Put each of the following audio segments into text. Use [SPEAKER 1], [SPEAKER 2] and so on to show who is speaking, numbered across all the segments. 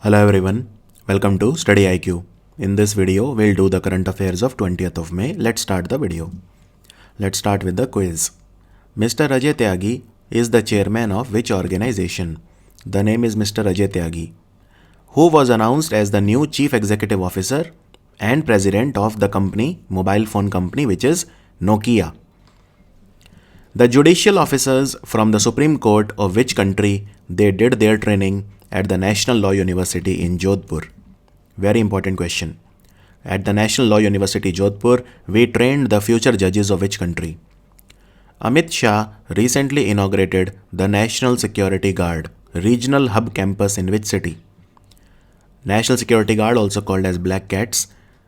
[SPEAKER 1] Hello everyone, welcome to Study IQ. In this video, we'll do the current affairs of 20th of May. Let's start the video. Let's start with the quiz. Mr. Ajay Tyagi is the chairman of which organization? The name is Mr. Ajay Tyagi. Who was announced as the new chief executive officer and president of the company, mobile phone company, which is Nokia? The judicial officers from the Supreme Court of which country they did their training at the National Law University in Jodhpur? Very important question. At the National Law University Jodhpur, we trained the future judges of which country? Amit Shah recently inaugurated the National Security Guard Regional Hub Campus in which city? National Security Guard, also called as Black Cats.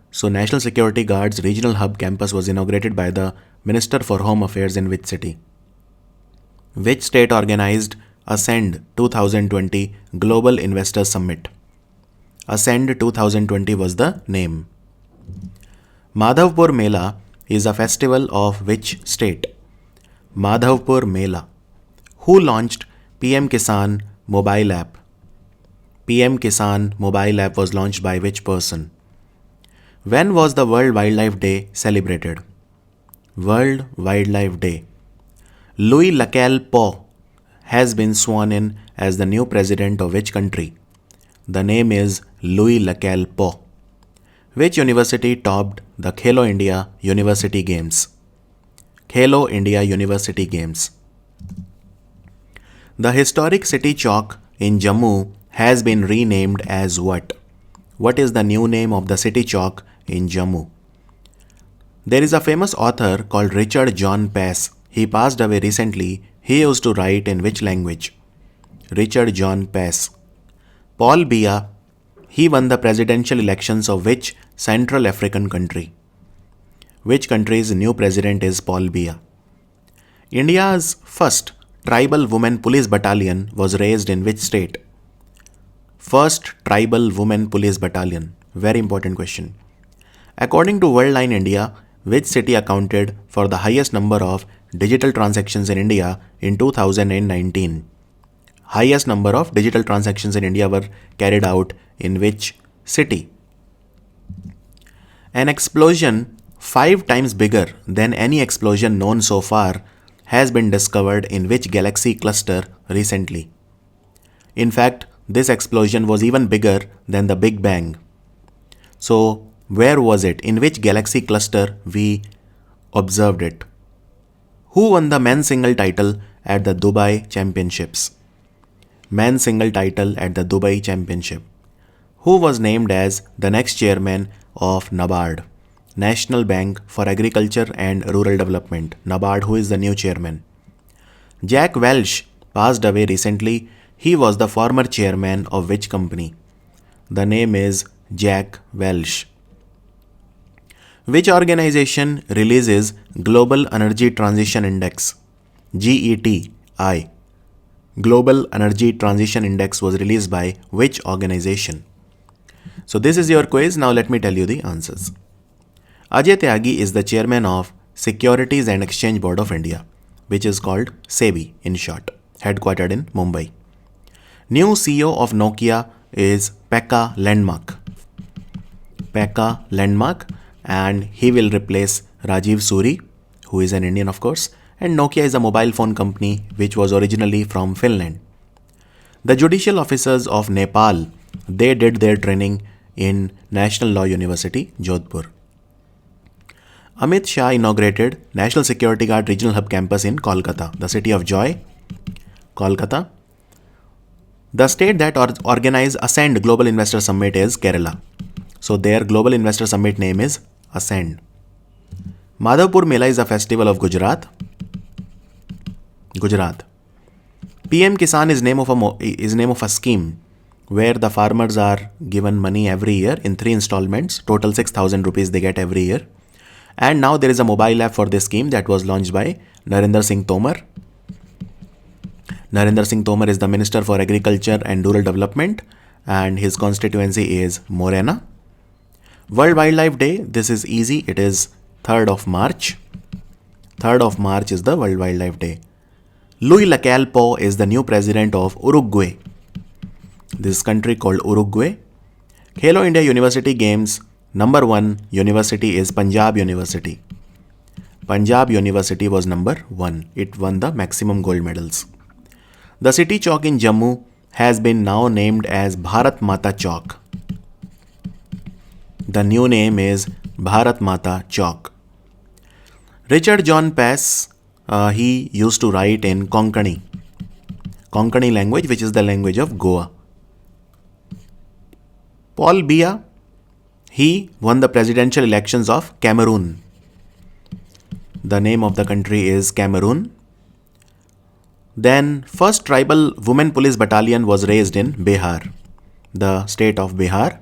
[SPEAKER 1] So National Security Guard's Regional Hub Campus was inaugurated by the Minister for Home Affairs in which city? Which state organized Ascend 2020 Global Investor Summit? Ascend 2020 was the name. Madhavpur Mela is a festival of which state? Madhavpur Mela. Who launched PM Kisan mobile app? PM Kisan mobile app was launched by which person? When was the World Wildlife Day celebrated? World Wildlife Day. Louis Lacalpo has been sworn in as the new president of which country? The name is Louis Lacalpo. Which university topped the Khelo India University Games? Khelo India University Games. The historic city Chowk in Jammu has been renamed as what? What is the new name of the city Chowk in Jammu? There is a famous author called Richard John Pass. He passed away recently. He used to write in which language? Richard John Pass. Paul Biya, he won the presidential elections of which Central African country? Which country's new president is Paul Biya? India's first tribal women police battalion was raised in which state? First tribal women police battalion. Very important question. According to Worldline India, which city accounted for the highest number of digital transactions in India in 2019? Highest number of digital transactions in India were carried out in which city? An explosion 5 times bigger than any explosion known so far has been discovered in which galaxy cluster recently? In fact, this explosion was even bigger than the Big Bang. So, where was it? In which galaxy cluster we observed it? Who won the men's single title at the Dubai Championships? Men's single title at the Dubai Championship. Who was named as the next chairman of NABARD? National Bank for Agriculture and Rural Development. NABARD, who is the new chairman? Jack Welch passed away recently. He was the former chairman of which company? The name is Jack Welch. Which organization releases Global Energy Transition Index? GETI. Global Energy Transition Index was released by which organization? So this is your quiz. Now let me tell you the answers. Ajay Tyagi is the chairman of Securities and Exchange Board of India, which is called SEBI in short, headquartered in Mumbai. New CEO of Nokia is Pekka Lundmark. Pekka Lundmark, and he will replace Rajiv Suri, who is an Indian of course, and Nokia is a mobile phone company which was originally from Finland. The judicial officers of Nepal, they did their training in National Law University, Jodhpur. Amit Shah inaugurated National Security Guard Regional Hub Campus in Kolkata, the city of joy, Kolkata. The state that organized Ascend Global Investor Summit is Kerala. So their Global Investor Summit name is Ascend. Madhavpur Mela is a festival of Gujarat. Gujarat. PM Kisan is name of a scheme where the farmers are given money every year in 3 installments. Total 6,000 rupees they get every year. And now there is a mobile app for this scheme that was launched by Narendra Singh Tomar. Narendra Singh Tomar is the Minister for Agriculture and Rural Development, and his constituency is Morena. World Wildlife Day, this is easy. It is 3rd of March. 3rd of March is the World Wildlife Day. Louis Lacalpo is the new president of Uruguay. This country called Uruguay. Khelo India University Games, number 1 university is Punjab University. Punjab University was number 1. It won the maximum gold medals. The city chalk in Jammu has been now named as Bharat Mata Chalk. The new name is Bharat Mata Chalk. Richard John Pass, he used to write in Konkani language, which is the language of Goa. Paul Biya, he won the presidential elections of Cameroon. The name of the country is Cameroon. Then, first tribal women police battalion was raised in Bihar, the state of Bihar.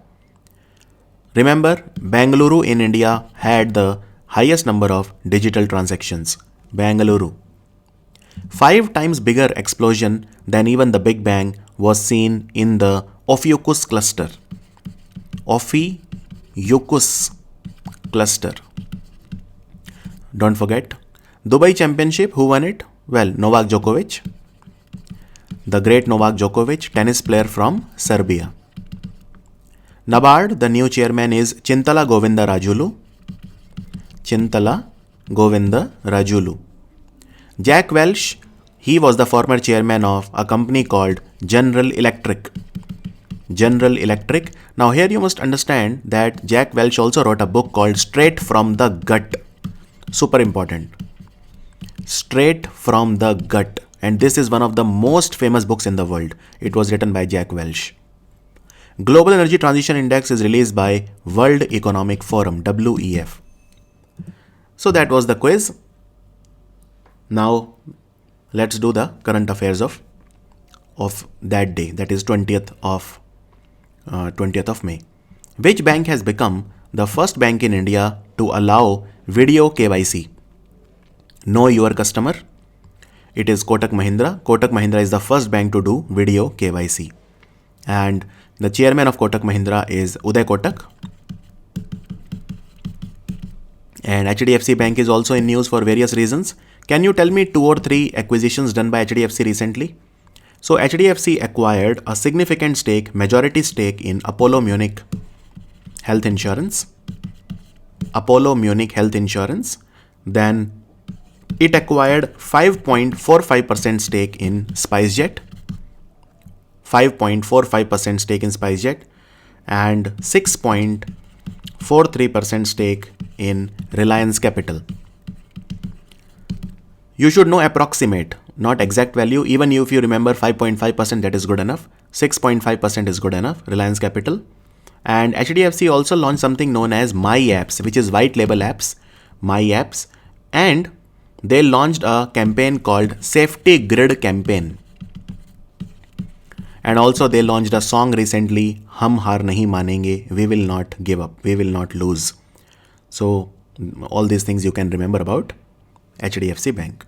[SPEAKER 1] Remember, Bengaluru in India had the highest number of digital transactions. Bengaluru. 5 times bigger explosion than even the Big Bang was seen in the Ophiuchus cluster. Ophiuchus cluster. Don't forget, Dubai Championship, who won it? Well, Novak Djokovic. The great Novak Djokovic, tennis player from Serbia. NABARD, the new chairman is Chintala Govinda Rajulu. Chintala Govinda Rajulu. Jack Welch, he was the former chairman of a company called General Electric. General Electric. Now here you must understand that Jack Welch also wrote a book called Straight from the Gut. Super important. Straight from the Gut. And this is one of the most famous books in the world. It was written by Jack Welch. Global Energy Transition Index is released by World Economic Forum, WEF. So that was the quiz. Now let's do the current affairs of that day, that is 20th of May. Which bank has become the first bank in India to allow video KYC? Know your customer. It is Kotak Mahindra. Kotak Mahindra is the first bank to do video KYC. And the chairman of Kotak Mahindra is Uday Kotak. And HDFC Bank is also in news for various reasons. Can you tell me 2 or 3 acquisitions done by HDFC recently? So HDFC acquired a significant stake, majority stake in Apollo Munich Health Insurance. Apollo Munich Health Insurance. Then it acquired 5.45% stake in SpiceJet. 5.45% stake in SpiceJet and 6.43% stake in Reliance Capital. You should know approximate, not exact value. Even if you remember 5.5%, that is good enough. 6.5% is good enough, Reliance Capital. And HDFC also launched something known as My Apps, which is white label apps, My Apps. And they launched a campaign called Safety Grid Campaign. And also they launched a song recently, Hum Haar Nahi Manenge, we will not give up, we will not lose. So all these things you can remember about HDFC Bank.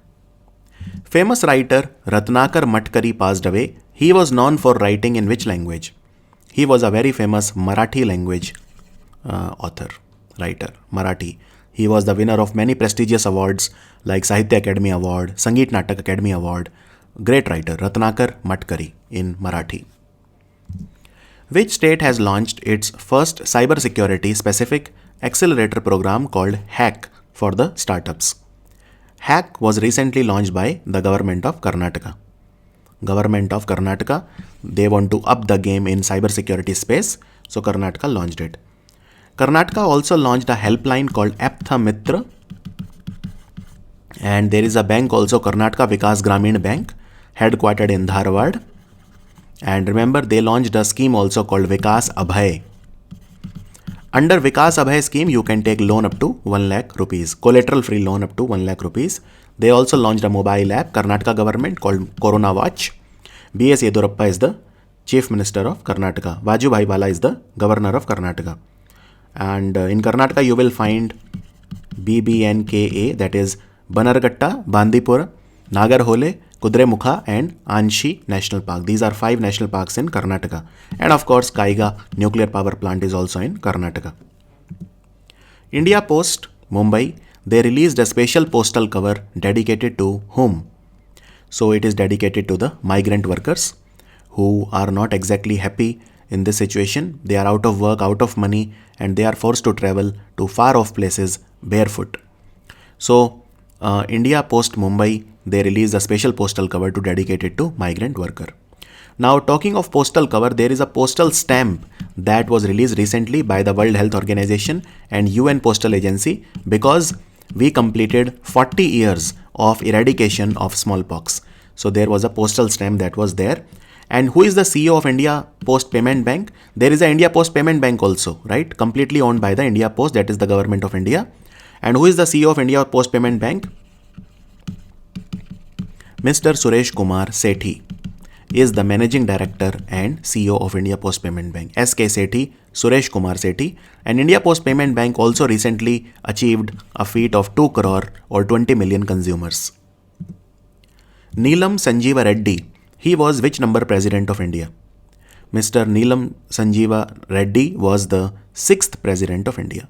[SPEAKER 1] Famous writer Ratnakar Matkari passed away. He was known for writing in which language? He was a very famous Marathi language writer, Marathi. He was the winner of many prestigious awards like Sahitya Academy Award, Sangeet Natak Academy Award. Great writer, Ratnakar Matkari in Marathi. Which state has launched its first cybersecurity specific accelerator program called HACK for the startups? HACK was recently launched by the government of Karnataka. Government of Karnataka, they want to up the game in cybersecurity space, so Karnataka launched it. Karnataka also launched a helpline called Aptha Mitra. And there is a bank also, Karnataka Vikas Gramin Bank, headquartered in Dharwad. And remember, they launched a scheme also called Vikas Abhay. Under Vikas Abhay scheme, you can take loan up to 1 lakh rupees, collateral free loan up to 1 lakh rupees. They also launched a mobile app, Karnataka government, called Corona Watch. B.S. Yedurappa is the Chief Minister of Karnataka. Vajubhai Vala is the Governor of Karnataka. And in Karnataka, you will find BBNKA, that is Banarghatta, Bandipur, Nagarhole, Kudremukha and Anshi National Park. These are 5 national parks in Karnataka. And of course, Kaiga nuclear power plant is also in Karnataka. India Post, Mumbai, they released a special postal cover dedicated to whom? So it is dedicated to the migrant workers who are not exactly happy in this situation. They are out of work, out of money, and they are forced to travel to far off places barefoot. So, India Post Mumbai, they released a special postal cover to dedicate it to migrant worker. Now, talking of postal cover, there is a postal stamp that was released recently by the World Health Organization and UN Postal Agency because we completed 40 years of eradication of smallpox. So there was a postal stamp that was there. And who is the CEO of India Post Payment Bank? There is a India Post Payment Bank also, right? Completely owned by the India Post, that is the government of India. And who is the CEO of India Post Payment Bank? Mr. Suresh Kumar Sethi is the Managing Director and CEO of India Post Payment Bank. SK Sethi, Suresh Kumar Sethi. And India Post Payment Bank also recently achieved a feat of 2 crore or 20 million consumers. Neelam Sanjeeva Reddy, he was which number President of India? Mr. Neelam Sanjeeva Reddy was the 6th President of India.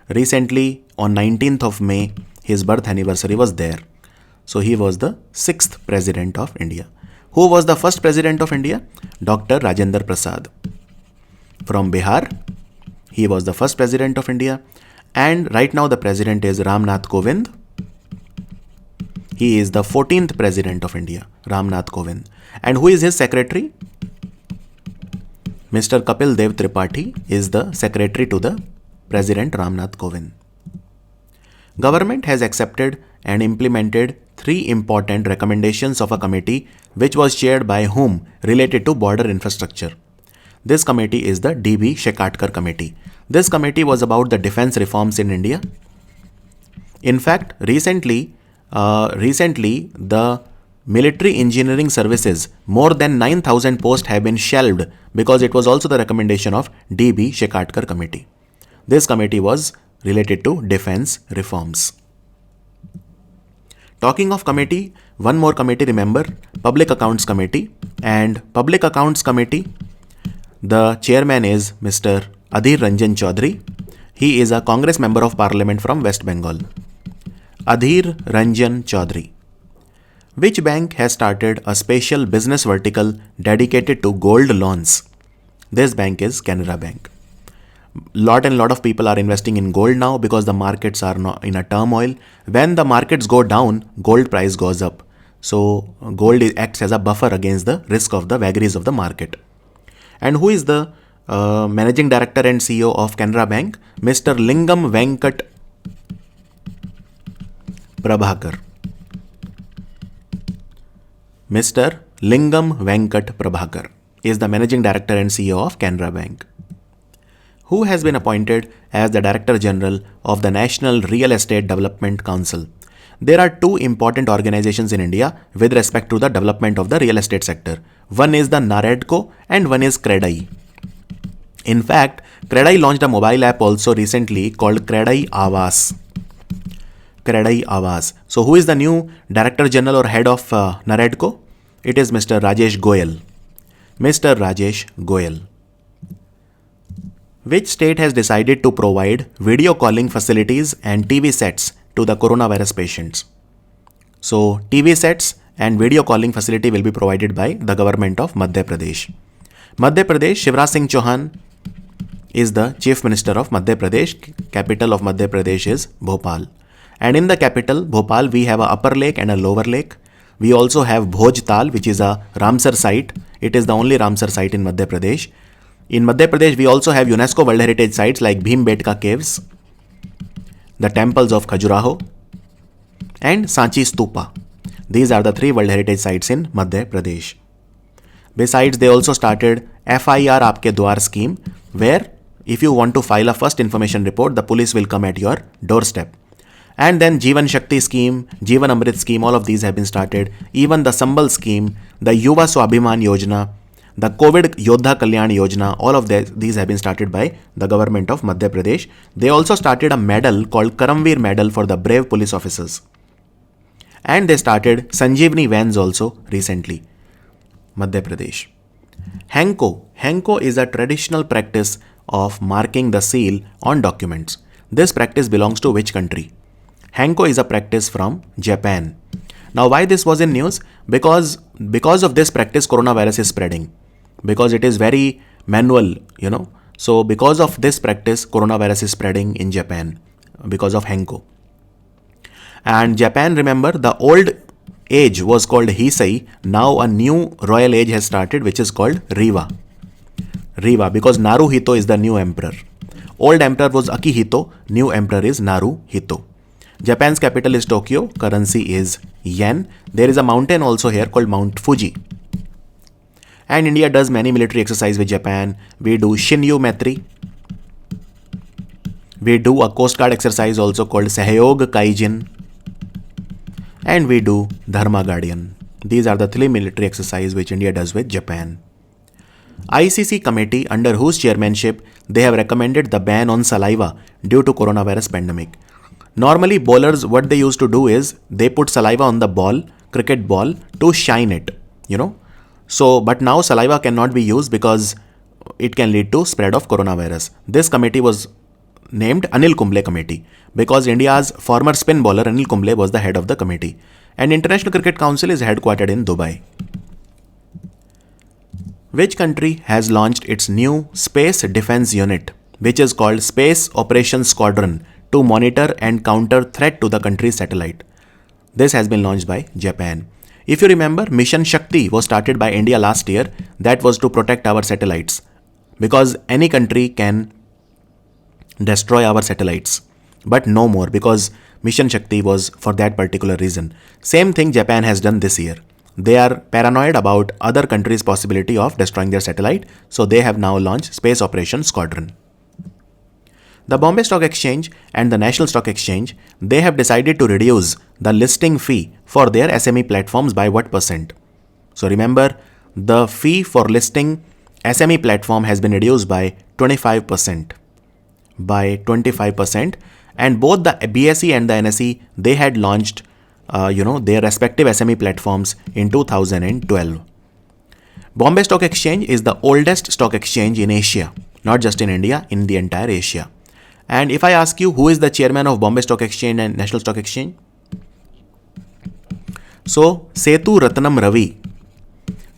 [SPEAKER 1] Recently, on 19th of May, his birth anniversary was there. So he was the 6th President of India. Who was the first President of India? Dr. Rajendra Prasad. From Bihar, he was the first President of India. And right now the President is Ramnath Kovind. He is the 14th President of India, Ramnath Kovind. And who is his secretary? Mr. Kapil Dev Tripathi is the secretary to the President Ramnath Kovind. Government has accepted and implemented 3 important recommendations of a committee which was chaired by whom related to border infrastructure. This committee is the D.B. Shekatkar Committee. This committee was about the defense reforms in India. In fact, recently the military engineering services, more than 9,000 posts have been shelved because it was also the recommendation of D.B. Shekatkar Committee. This committee was related to defense reforms. Talking of committee, one more committee, remember, Public Accounts Committee. And Public Accounts Committee, the chairman is Mr. Adhir Ranjan Chaudhary. He is a Congress member of Parliament from West Bengal. Adhir Ranjan Chaudhary. Which bank has started a special business vertical dedicated to gold loans? This bank is Canara Bank. Lot of people are investing in gold now because the markets are in a turmoil. When the markets go down, gold price goes up. So gold acts as a buffer against the risk of the vagaries of the market. And who is the Managing Director and CEO of Canara Bank? Mr. Lingam Venkat Prabhakar. Mr. Lingam Venkat Prabhakar is the Managing Director and CEO of Canara Bank. Who has been appointed as the Director General of the National Real Estate Development Council? There are 2 important organizations in India with respect to the development of the real estate sector. One is the NAREDCO and one is CREDAI. In fact, CREDAI launched a mobile app also recently called CREDAI Awas. CREDAI Awas. So who is the new Director General or head of NAREDCO? It is Mr. Rajesh Goyal. Mr. Rajesh Goyal. Which state has decided to provide video calling facilities and TV sets to the coronavirus patients? So, TV sets and video calling facility will be provided by the government of Madhya Pradesh. Madhya Pradesh, Shivraj Singh Chauhan is the Chief Minister of Madhya Pradesh. Capital of Madhya Pradesh is Bhopal. And in the capital, Bhopal, we have a upper lake and a lower lake. We also have Bhoj Tal, which is a Ramsar site. It is the only Ramsar site in Madhya Pradesh. In Madhya Pradesh, we also have UNESCO World Heritage Sites like Bhimbetka Caves, the temples of Khajuraho, and Sanchi Stupa. These are the 3 World Heritage Sites in Madhya Pradesh. Besides, they also started FIR Aapke Dwar scheme, where if you want to file a first information report, the police will come at your doorstep. And then Jeevan Shakti scheme, Jeevan Amrit scheme, all of these have been started. Even the Sambal scheme, the Yuva Swabhiman Yojana, the COVID Yodha Kalyan Yojana, all of these have been started by the government of Madhya Pradesh. They also started a medal called Karamveer Medal for the brave police officers. And they started Sanjeevani vans also recently. Madhya Pradesh. Hanko. Hanko is a traditional practice of marking the seal on documents. This practice belongs to which country? Hanko is a practice from Japan. Now, why this was in news? Because of this practice, coronavirus is spreading. Because it is very manual, So because of this practice, coronavirus is spreading in Japan because of Henko. And Japan, remember, the old age was called Heisei. Now a new royal age has started, which is called Riva. Riva, because Naruhito is the new emperor. Old emperor was Akihito, new emperor is Naruhito. Japan's capital is Tokyo, currency is yen. There is a mountain also here called Mount Fuji. And India does many military exercise with Japan. We do Shinyu Maitri. We do a Coast Guard exercise also called Sahyog Kaijin. And we do Dharma Guardian. These are the 3 military exercises which India does with Japan. ICC committee, under whose chairmanship they have recommended the ban on saliva due to coronavirus pandemic. Normally bowlers, what they used to do is they put saliva on the ball, cricket ball, to shine it, So, but now saliva cannot be used because it can lead to spread of coronavirus. This committee was named Anil Kumble Committee because India's former spin bowler Anil Kumble was the head of the committee. And International Cricket Council is headquartered in Dubai. Which country has launched its new Space Defense Unit, which is called Space Operations Squadron, to monitor and counter threat to the country's satellite? This has been launched by Japan. If you remember, Mission Shakti was started by India last year. That was to protect our satellites, because any country can destroy our satellites, but no more, because Mission Shakti was for that particular reason. Same thing Japan has done this year. They are paranoid about other countries' possibility of destroying their satellite, so they have now launched Space Operations Squadron. The Bombay Stock Exchange and the National Stock Exchange, they have decided to reduce the listing fee for their SME platforms by what percent? So remember, the fee for listing SME platform has been reduced by 25%. And both the BSE and the NSE, they had launched their respective SME platforms in 2012. Bombay Stock Exchange is the oldest stock exchange in Asia, not just in India, in the entire Asia. And if I ask you who is the chairman of Bombay Stock Exchange and National Stock Exchange? So, Sethu Ratnam Ravi.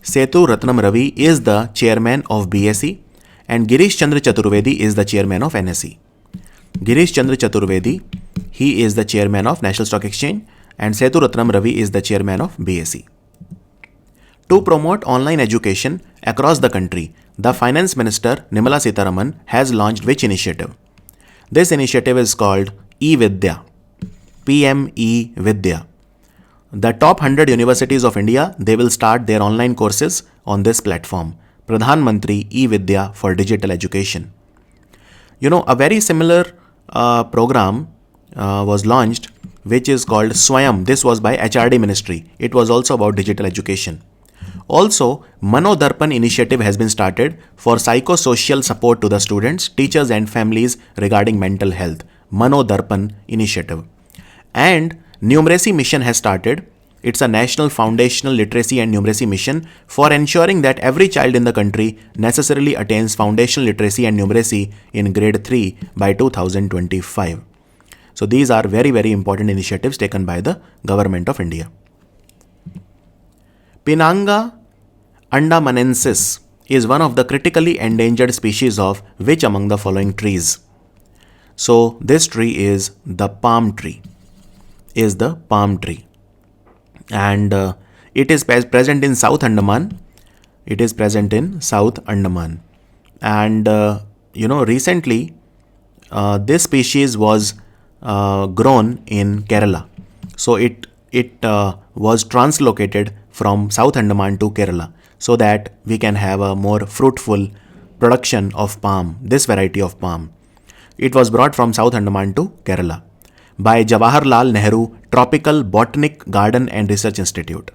[SPEAKER 1] Sethu Ratnam Ravi is the chairman of BSE and Girish Chandra Chaturvedi is the chairman of NSE. Girish Chandra Chaturvedi, he is the chairman of National Stock Exchange and Sethu Ratnam Ravi is the chairman of BSE. To promote online education across the country, the Finance Minister Nirmala Sitharaman has launched which initiative? This initiative is called eVidya, PM eVidya. The top 100 universities of India, they will start their online courses on this platform, Pradhan Mantri eVidya for digital education. A very similar program was launched, which is called Swayam. This was by HRD Ministry. It was also about digital education. Also, Mano Darpan initiative has been started for psychosocial support to the students, teachers and families regarding mental health. Mano Darpan initiative. And Numeracy mission has started. It's a national foundational literacy and numeracy mission for ensuring that every child in the country necessarily attains foundational literacy and numeracy in grade 3 by 2025. So these are very, very important initiatives taken by the government of India. Pinanga andamanensis is one of the critically endangered species of which among the following trees? So this tree is the palm tree. And it is present in South Andaman. And recently this species was grown in Kerala. So it was translocated from South Andaman to Kerala so that we can have a more fruitful production of palm, this variety of palm. It was brought from South Andaman to Kerala by Jawaharlal Nehru Tropical Botanic Garden and Research Institute.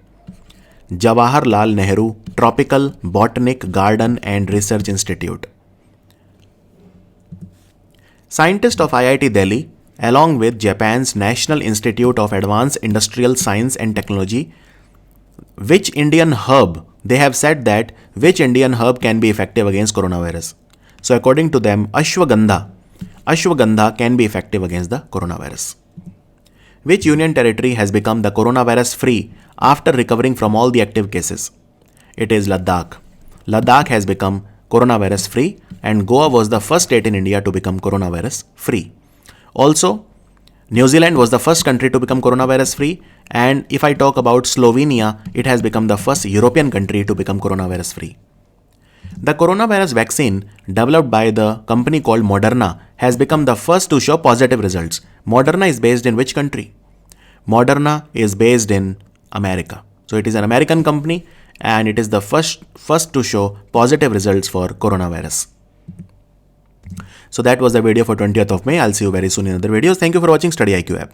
[SPEAKER 1] Jawaharlal Nehru Tropical Botanic Garden and Research Institute. Scientists of IIT Delhi, along with Japan's National Institute of Advanced Industrial Science and Technology, which Indian herb, they have said that which Indian herb can be effective against coronavirus. So according to them, Ashwagandha can be effective against the coronavirus. Which union territory has become the coronavirus free after recovering from all the active cases? It is Ladakh. Ladakh has become coronavirus free, and Goa was the first state in India to become coronavirus free. Also, New Zealand was the first country to become coronavirus free, and if I talk about Slovenia, it has become the first European country to become coronavirus free. The coronavirus vaccine developed by the company called Moderna has become the first to show positive results. Moderna is based in which country? Moderna is based in America. So it is an American company and it is the first to show positive results for coronavirus. So that was the video for 20th of May. I'll see you very soon in other videos. Thank you for watching Study IQ app.